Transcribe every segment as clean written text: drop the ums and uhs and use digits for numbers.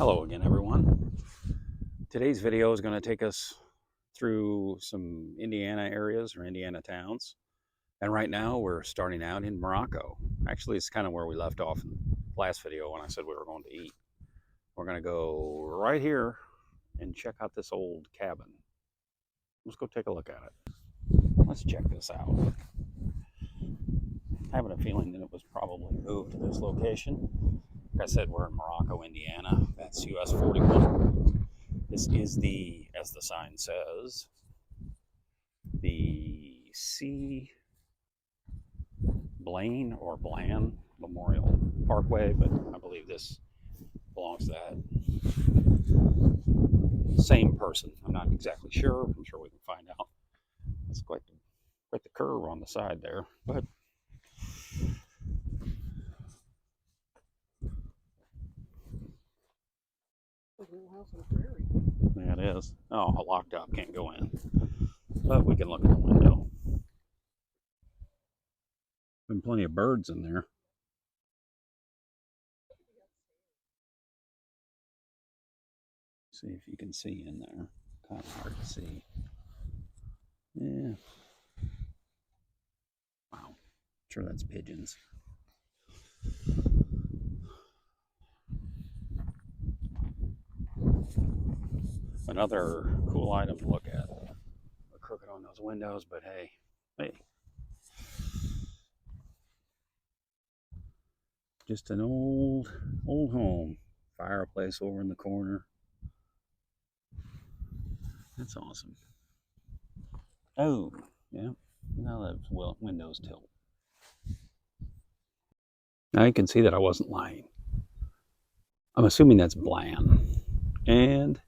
Hello again, everyone. Today's video is going to take us through some Indiana areas or Indiana towns. And right now we're starting out in Morocco. Actually, it's kind of where we left off in the last video when I said we were going to eat. We're going to go right here and check out this old cabin. Let's go take a look at it. Let's check this out. Having a feeling that it was probably moved to this location. Like I said, we're in Morocco, Indiana. That's US 41. This is the, as the sign says, the C. Blaine or Bland Memorial Parkway, but I believe this belongs to that same person. I'm not exactly sure. I'm sure we can find out. That's quite the curve on the side there, but yeah, it is. Oh, locked up, can't go in. But we can look in the window. Been plenty of birds in there. See if you can see in there. Kind of hard to see. Yeah. Wow. Sure that's pigeons. Another cool item to look at. We're crooked on those windows, but hey. Just an old home. Fireplace over in the corner. That's awesome. Oh, yeah. Now that windows tilt. Now you can see that I wasn't lying. I'm assuming that's Bland. And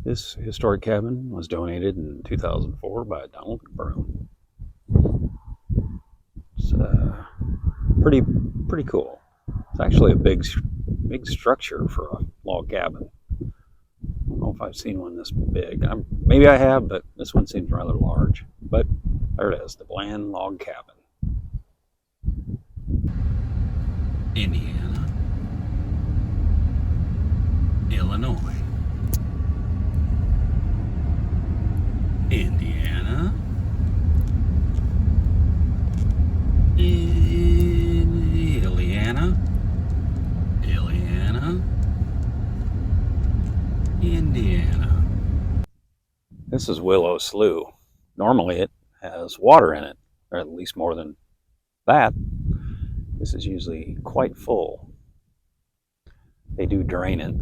this historic cabin was donated in 2004 by Donald Broom. It's pretty cool. It's actually a big structure for a log cabin. I don't know if I've seen one this big. Maybe I have, but this one seems rather large. But there it is, the Bland Log Cabin. Indiana, Illinois, Indiana, Indiana. This is Willow Slough. Normally it has water in it, or at least more than that. This is usually quite full. They do drain it,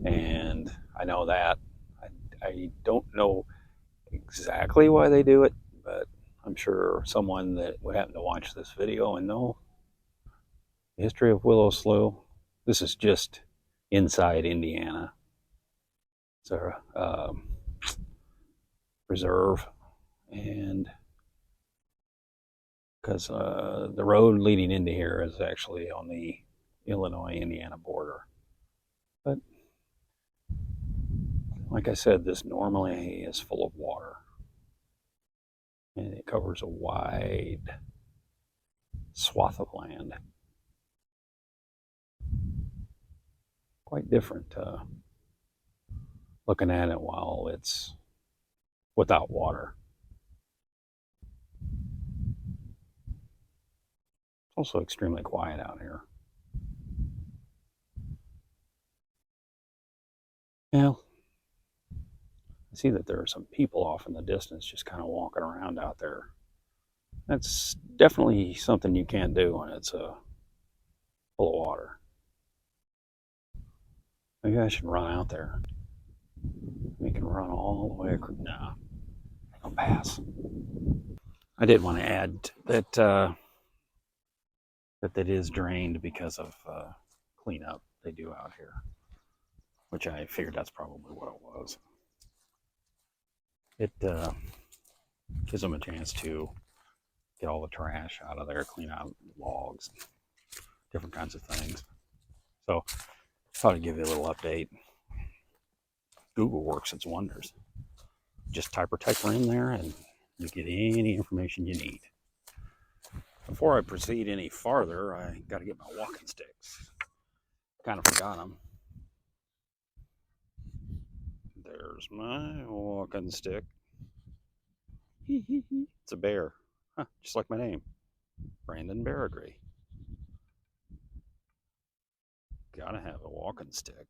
and I know that. I don't know exactly why they do it, but I'm sure someone that would happen to watch this video and know the history of Willow Slough. This is just inside Indiana. It's a reserve, and because the road leading into here is actually on the Illinois-Indiana border. But like I said, this normally is full of water, and it covers a wide swath of land. Quite different looking at it while it's without water. It's also extremely quiet out here. Well, I see that there are some people off in the distance just kind of walking around out there. That's definitely something you can't do when it's full of water. Maybe I should run out there. We can run all the way across. No, I'll pass. I did want to add that that it is drained because of cleanup they do out here, which I figured that's probably what it was. It gives them a chance to get all the trash out of there, clean out logs, different kinds of things. So I thought I'd give you a little update. Google works its wonders. Just type her in there and you get any information you need. Before I proceed any farther, I got to get my walking sticks. Kind of forgot him. There's my walking stick. It's a bear. Huh, just like my name. Brandon Baragry. Gotta have a walking stick.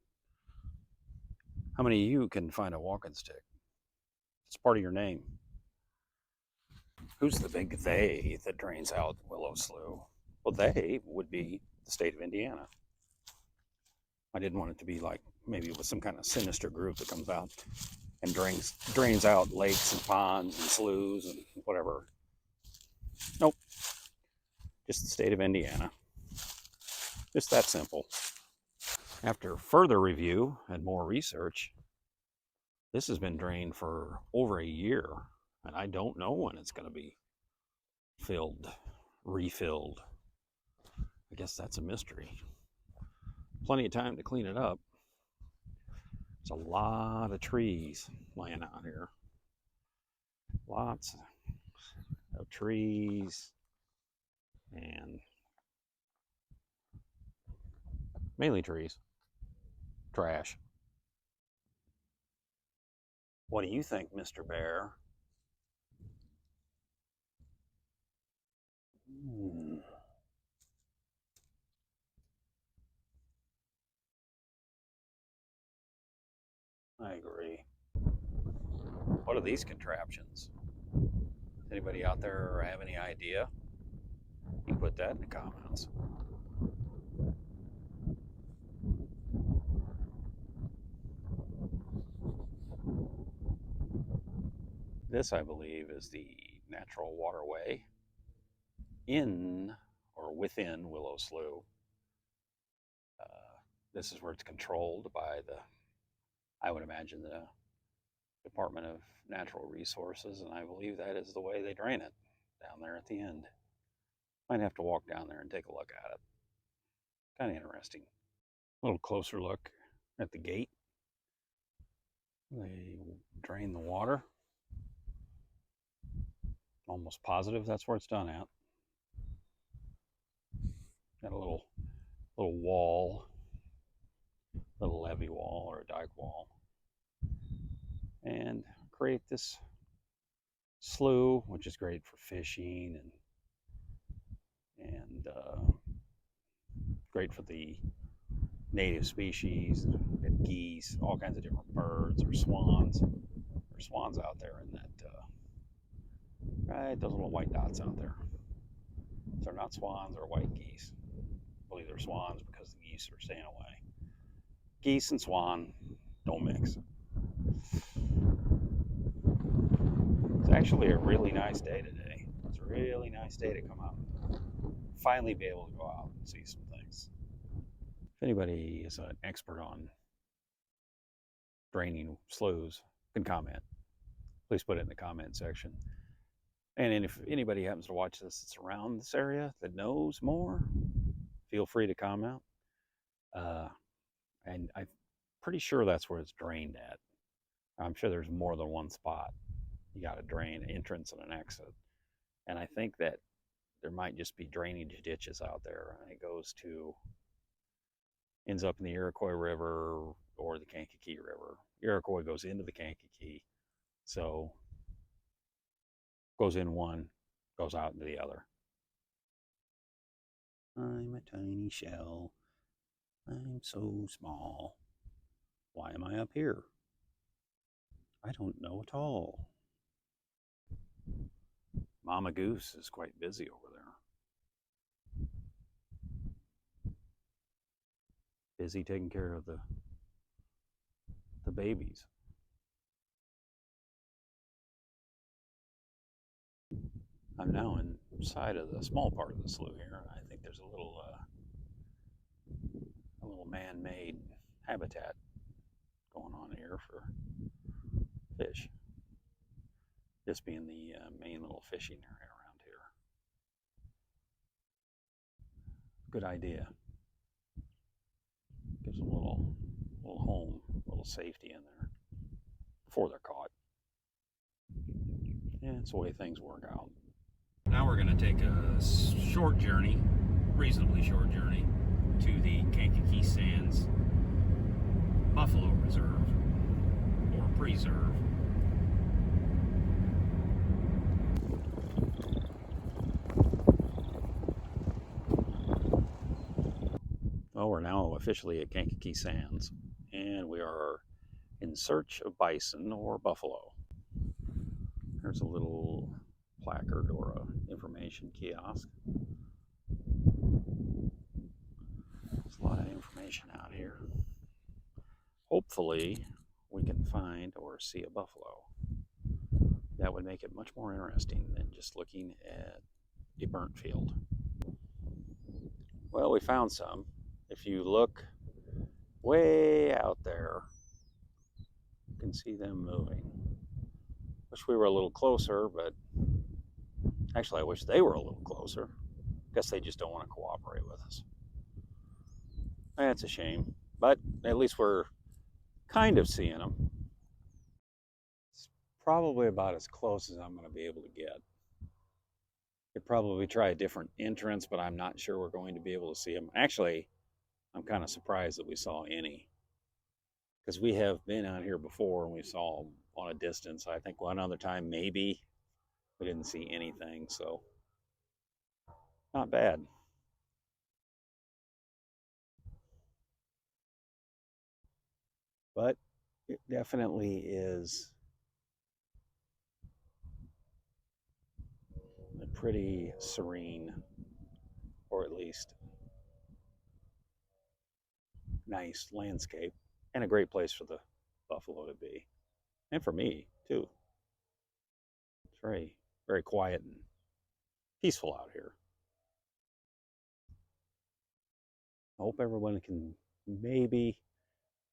How many of you can find a walking stick? It's part of your name. Who's the big they that drains out Willow Slough? Well, they would be the state of Indiana. I didn't want it to be like maybe with some kind of sinister group that comes out and drains out lakes and ponds and sloughs and whatever. Nope. Just the state of Indiana. Just that simple. After further review and more research, this has been drained for over a year, and I don't know when it's going to be refilled. I guess that's a mystery. Plenty of time to clean it up. There's a lot of trees laying out here. Lots of trees and mainly trees. Trash. What do you think, Mr. Bear? I agree. What are these contraptions? Does anybody out there have any idea? You can put that in the comments. This, I believe, is the natural waterway in or within Willow Slough. This is where it's controlled by I would imagine, the Department of Natural Resources, and I believe that is the way they drain it down there at the end. Might have to walk down there and take a look at it. Kind of interesting. A little closer look at the gate. They drain the water. Almost positive that's where it's done at. Got a little wall, little levee wall or a dike wall, and create this slough, which is great for fishing and great for the native species, geese, all kinds of different birds or swans. There's swans out there in that, right, those little white dots out there. If they're not swans, they're white geese. I believe they're swans because the geese are staying away. Geese and swan don't mix. It's actually a really nice day today. It's a really nice day to come out. Finally be able to go out and see some things. If anybody is an expert on draining sloughs, can comment. Please put it in the comment section. And if anybody happens to watch this that's around this area that knows more, feel free to comment. And I'm pretty sure that's where it's drained at. I'm sure there's more than one spot. You got a drain, entrance, and an exit. And I think that there might just be drainage ditches out there, and it ends up in the Iroquois River or the Kankakee River. Iroquois goes into the Kankakee, so goes in one, goes out into the other. I'm a tiny shell. I'm so small. Why am I up here? I don't know at all. Mama Goose is quite busy over there. Busy taking care of the babies. I'm now inside of the small part of the slough here. I think there's a little man-made habitat going on here for fish. This being the main little fishing area around here. Good idea. Gives them a little home, a little safety in there before they're caught. Yeah, it's the way things work out. Now we're going to take a short journey, reasonably short journey, to the Kankakee Sands Buffalo Reserve, or Preserve. Well, we're now officially at Kankakee Sands, and we are in search of bison or buffalo. There's a little placard or a information kiosk. There's a lot of information out here. Hopefully, we can find or see a buffalo. That would make it much more interesting than just looking at a burnt field. Well, we found some. If you look way out there, you can see them moving. Wish we were a little closer, but actually I wish they were a little closer. Guess they just don't want to cooperate with us. That's a shame, but at least we're kind of seeing them. It's probably about as close as I'm going to be able to get. Could probably try a different entrance, but I'm not sure we're going to be able to see them. Actually, I'm kind of surprised that we saw any, because we have been out here before and we saw them on a distance. I think one other time maybe we didn't see anything, so not bad. But it definitely is a pretty serene, or at least nice landscape, and a great place for the buffalo to be, and for me too. It's very, very quiet and peaceful out here. I hope everyone can maybe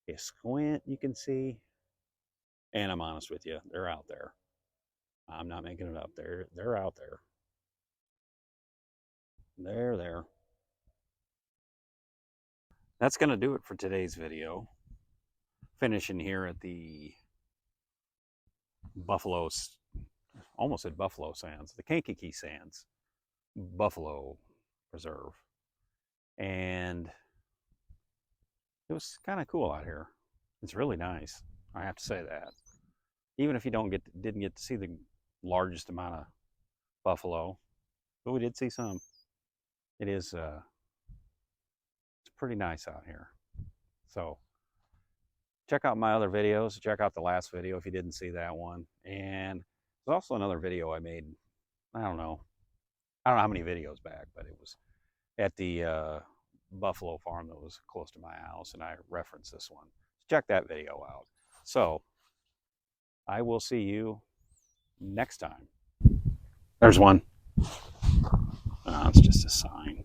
a squint you can see. And I'm honest with you, they're out there. I'm not making it up. They're out there. They're there. That's going to do it for today's video. Finishing here at the almost at Buffalo Sands, the Kankakee Sands Buffalo Reserve. And it was kind of cool out here. It's really nice, I have to say that. Even if you didn't get to see the largest amount of buffalo, but we did see some. It's pretty nice out here. So check out my other videos. Check out the last video if you didn't see that one. And there's also another video I made. I don't know how many videos back, but it was at the buffalo farm that was close to my house, and I referenced this one. Check that video out. So I will see you next time. There's one. Oh, it's just a sign.